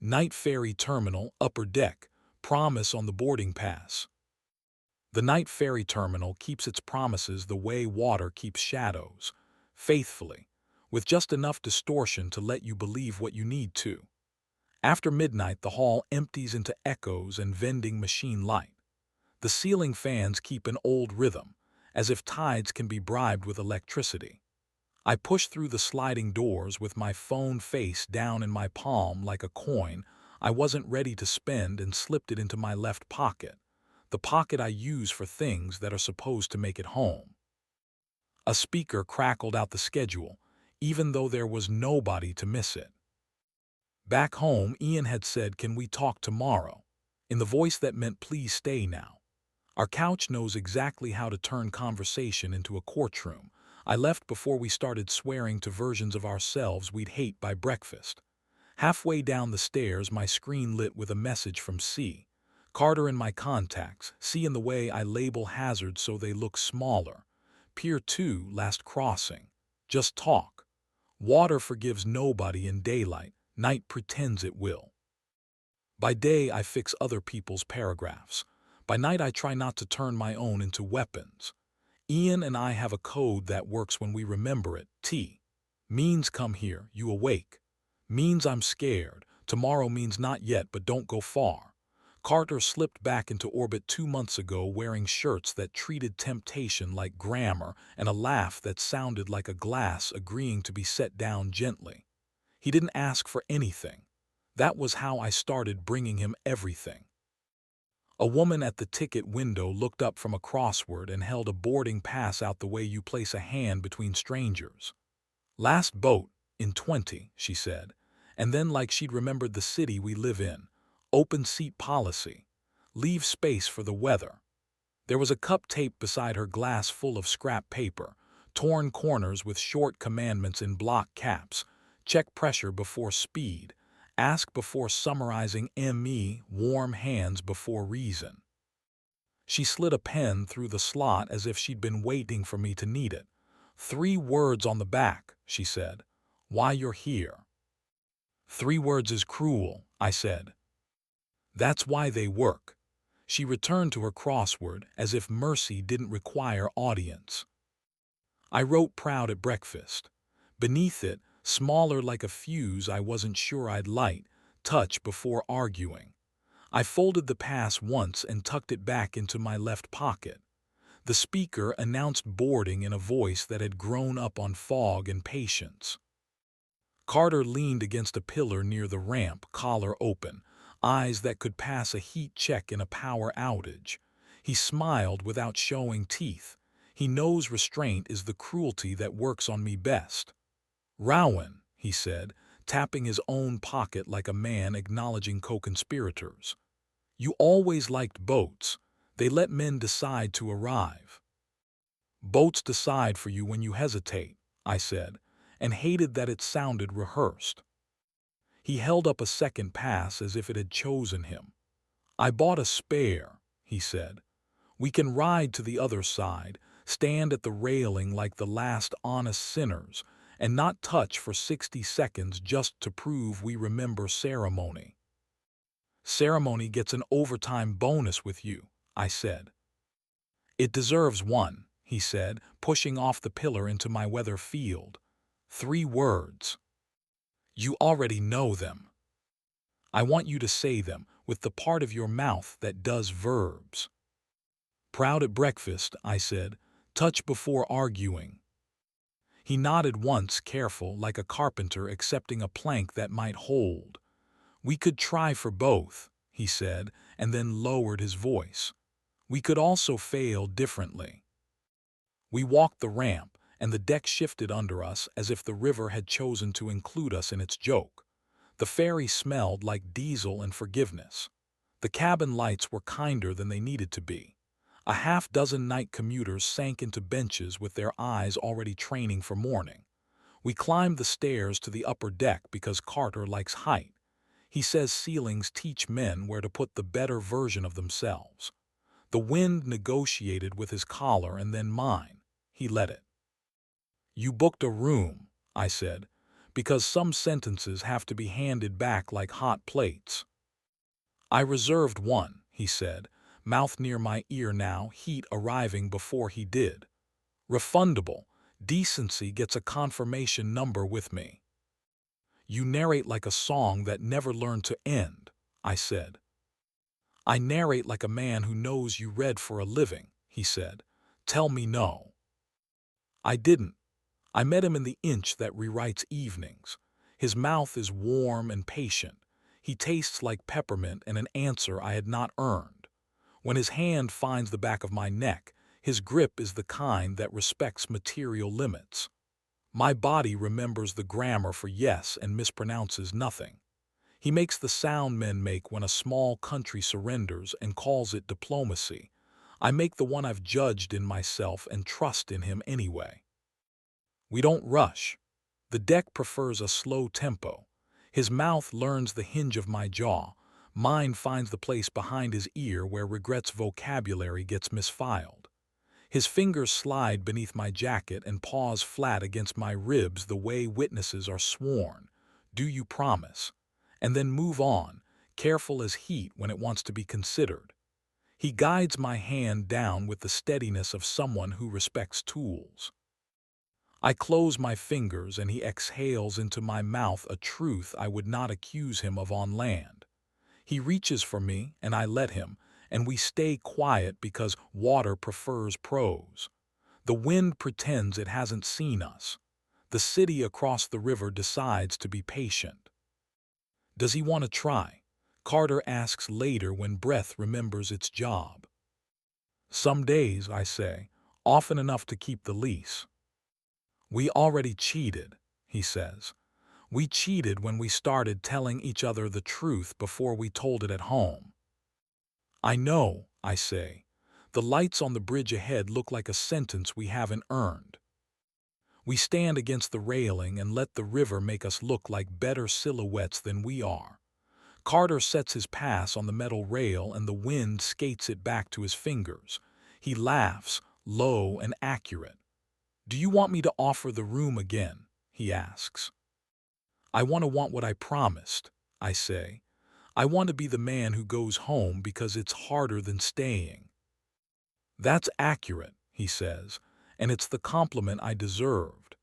Night ferry terminal, upper deck, promise on the boarding pass. The night ferry terminal keeps its promises the way water keeps shadows, faithfully, with just enough distortion to let you believe what you need to. After midnight, the hall empties into echoes and vending machine light. The ceiling fans keep an old rhythm, as if tides can be bribed with electricity. I push through the sliding doors with my phone face down in my palm like a coin I wasn't ready to spend and slipped it into my left pocket, the pocket I use for things that are supposed to make it home. A speaker crackled out the schedule, even though there was nobody to miss it. Back home, Ian had said, "Can we talk tomorrow?" in the voice that meant please stay now. Our couch knows exactly how to turn conversation into a courtroom. I left before we started swearing to versions of ourselves we'd hate by breakfast. Halfway down the stairs, my screen lit with a message from C. Carter in my contacts, C in the way I label hazards so they look smaller. Pier 2, last crossing. Just talk. Water forgives nobody in daylight, night pretends it will. By day, I fix other people's paragraphs. By night, I try not to turn my own into weapons. Ian and I have a code that works when we remember it. T means come here, you awake. Means I'm scared. Tomorrow means not yet, but don't go far. Carter slipped back into orbit 2 months ago wearing shirts that treated temptation like grammar and a laugh that sounded like a glass agreeing to be set down gently. He didn't ask for anything. That was how I started bringing him everything. A woman at the ticket window looked up from a crossword and held a boarding pass out the way you place a hand between strangers. Last boat, in 20, she said, and then like she'd remembered the city we live in. Open seat policy. Leave space for the weather. There was a cup taped beside her glass full of scrap paper, torn corners with short commandments in block caps. Check pressure before speed. Ask before summarizing ME, warm hands before reason. She slid a pen through the slot as if she'd been waiting for me to need it. 3 words on the back, she said. Why you're here. 3 words is cruel, I said. That's why they work. She returned to her crossword as if mercy didn't require audience. I wrote proud at breakfast. Beneath it, smaller like a fuse I wasn't sure I'd light, touch before arguing. I folded the pass once and tucked it back into my left pocket. The speaker announced boarding in a voice that had grown up on fog and patience. Carter leaned against a pillar near the ramp, collar open, eyes that could pass a heat check in a power outage. He smiled without showing teeth. He knows restraint is the cruelty that works on me best. Rowan, he said, tapping his own pocket like a man acknowledging co-conspirators. You always liked boats. They let men decide to arrive. Boats decide for you when you hesitate, I said, and hated that it sounded rehearsed. He held up a second pass as if it had chosen him. I bought a spare, he said. We can ride to the other side, stand at the railing like the last honest sinners, and not touch for 60 seconds just to prove we remember ceremony. Ceremony gets an overtime bonus with you, I said. It deserves one, he said, pushing off the pillar into my weather field. 3 words. You already know them. I want you to say them with the part of your mouth that does verbs. Proud at breakfast, I said, touch before arguing. He nodded once, careful, like a carpenter accepting a plank that might hold. We could try for both, he said, and then lowered his voice. We could also fail differently. We walked the ramp, and the deck shifted under us as if the river had chosen to include us in its joke. The ferry smelled like diesel and forgiveness. The cabin lights were kinder than they needed to be. A half-dozen night commuters sank into benches with their eyes already training for morning. We climbed the stairs to the upper deck because Carter likes height. He says ceilings teach men where to put the better version of themselves. The wind negotiated with his collar and then mine. He let it. You booked a room, I said, because some sentences have to be handed back like hot plates. I reserved one, he said, mouth near my ear now, heat arriving before he did. Refundable. Decency gets a confirmation number with me. You narrate like a song that never learned to end, I said. I narrate like a man who knows you read for a living, he said. Tell me no. I didn't. I met him in the inch that rewrites evenings. His mouth is warm and patient. He tastes like peppermint and an answer I had not earned. When his hand finds the back of my neck, his grip is the kind that respects material limits. My body remembers the grammar for yes and mispronounces nothing. He makes the sound men make when a small country surrenders and calls it diplomacy. I make the one I've judged in myself and trust in him anyway. We don't rush. The deck prefers a slow tempo. His mouth learns the hinge of my jaw. Mine finds the place behind his ear where regret's vocabulary gets misfiled. His fingers slide beneath my jacket and paws flat against my ribs the way witnesses are sworn. Do you promise? And then move on, careful as heat when it wants to be considered. He guides my hand down with the steadiness of someone who respects tools. I close my fingers and he exhales into my mouth a truth I would not accuse him of on land. He reaches for me and I let him, and we stay quiet because water prefers prose. The wind pretends it hasn't seen us. The city across the river decides to be patient. Does he want to try? Carter asks later when breath remembers its job. Some days, I say, often enough to keep the lease. We already cheated, he says. We cheated when we started telling each other the truth before we told it at home. I know, I say. The lights on the bridge ahead look like a sentence we haven't earned. We stand against the railing and let the river make us look like better silhouettes than we are. Carter sets his pass on the metal rail and the wind skates it back to his fingers. He laughs, low and accurate. Do you want me to offer the room again? He asks. I want what I promised, I say. I want to be the man who goes home because it's harder than staying. That's accurate, he says, and it's the compliment I deserved.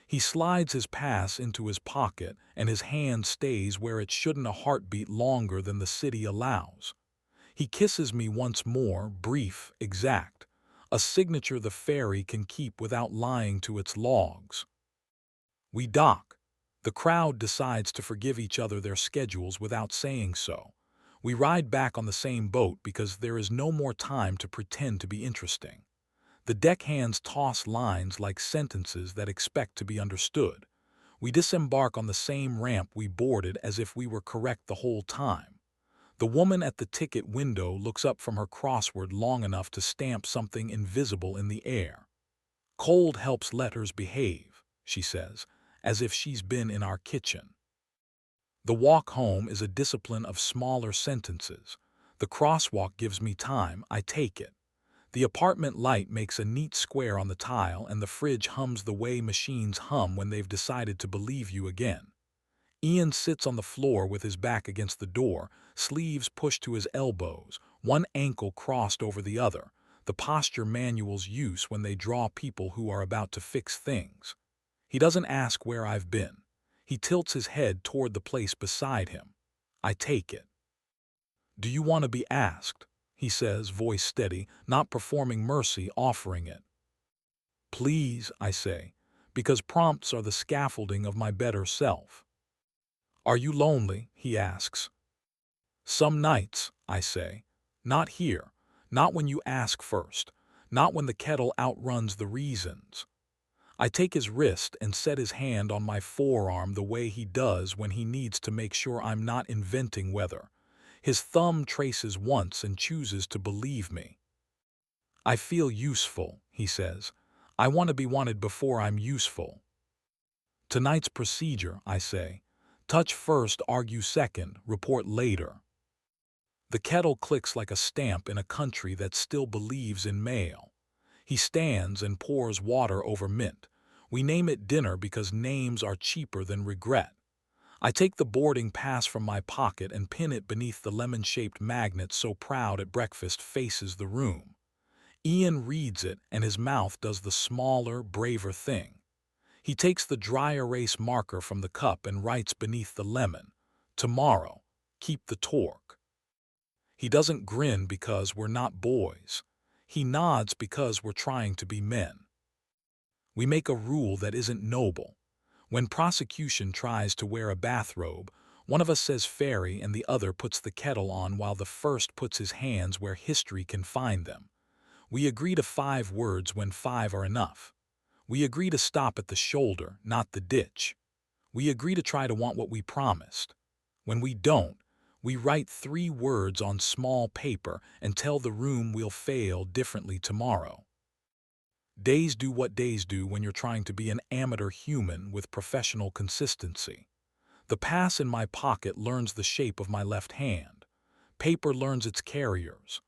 He slides his pass into his pocket and his hand stays where it shouldn't a heartbeat longer than the city allows. He kisses me once more, brief, exact, a signature the ferry can keep without lying to its logs. We dock. The crowd decides to forgive each other their schedules without saying so. We ride back on the same boat because there is no more time to pretend to be interesting. The deckhands toss lines like sentences that expect to be understood. We disembark on the same ramp we boarded as if we were correct the whole time. The woman at the ticket window looks up from her crossword long enough to stamp something invisible in the air. Cold helps letters behave, she says, as if she's been in our kitchen. The walk home is a discipline of smaller sentences. The crosswalk gives me time, I take it. The apartment light makes a neat square on the tile and the fridge hums the way machines hum when they've decided to believe you again. Ian sits on the floor with his back against the door, sleeves pushed to his elbows, one ankle crossed over the other, the posture manuals use when they draw people who are about to fix things. He doesn't ask where I've been. He tilts his head toward the place beside him. I take it. Do you want to be asked? He says, voice steady, not performing mercy, offering it. Please, I say, because prompts are the scaffolding of my better self. Are you lonely? He asks. Some nights, I say. Not here. Not when you ask first. Not when the kettle outruns the reasons. I take his wrist and set his hand on my forearm the way he does when he needs to make sure I'm not inventing weather. His thumb traces once and chooses to believe me. I feel useful, he says. I want to be wanted before I'm useful. Tonight's procedure, I say. Touch first, argue second, report later. The kettle clicks like a stamp in a country that still believes in mail. He stands and pours water over mint. We name it dinner because names are cheaper than regret. I take the boarding pass from my pocket and pin it beneath the lemon-shaped magnet so Proud at Breakfast faces the room. Ian reads it and his mouth does the smaller, braver thing. He takes the dry erase marker from the cup and writes beneath the lemon, "Tomorrow, keep the torque." He doesn't grin because we're not boys. He nods because we're trying to be men. We make a rule that isn't noble. When prosecution tries to wear a bathrobe, one of us says fairy and the other puts the kettle on while the first puts his hands where history can find them. We agree to 5 words when 5 are enough. We agree to stop at the shoulder, not the ditch. We agree to try to want what we promised. When we don't, we write 3 words on small paper and tell the room we'll fail differently tomorrow. Days do what days do when you're trying to be an amateur human with professional consistency. The pass in my pocket learns the shape of my left hand. Paper learns its carriers.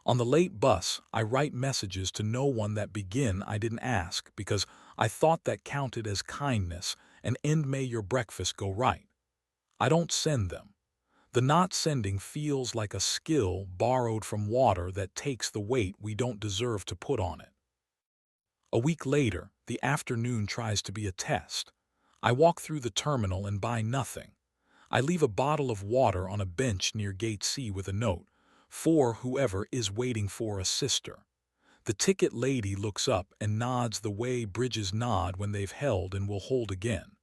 On the late bus, I write messages to no one that begin "I didn't ask" because I thought that counted as kindness and end "May your breakfast go right." I don't send them. The not sending feels like a skill borrowed from water that takes the weight we don't deserve to put on it. A week later, the afternoon tries to be a test. I walk through the terminal and buy nothing. I leave a bottle of water on a bench near Gate C with a note, "For whoever is waiting for a sister." The ticket lady looks up and nods the way bridges nod when they've held and will hold again.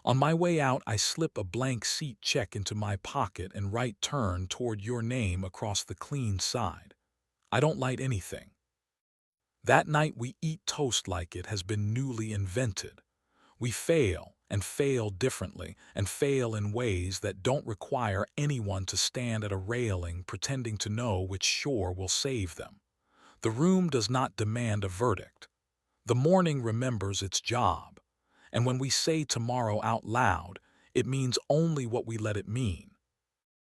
On my way out, I slip a blank seat check into my pocket and write "Turn toward your name" across the clean side. I don't light anything. That night we eat toast like it has been newly invented. We fail, and fail differently, and fail in ways that don't require anyone to stand at a railing pretending to know which shore will save them. The room does not demand a verdict. The morning remembers its job. And when we say tomorrow out loud, it means only what we let it mean.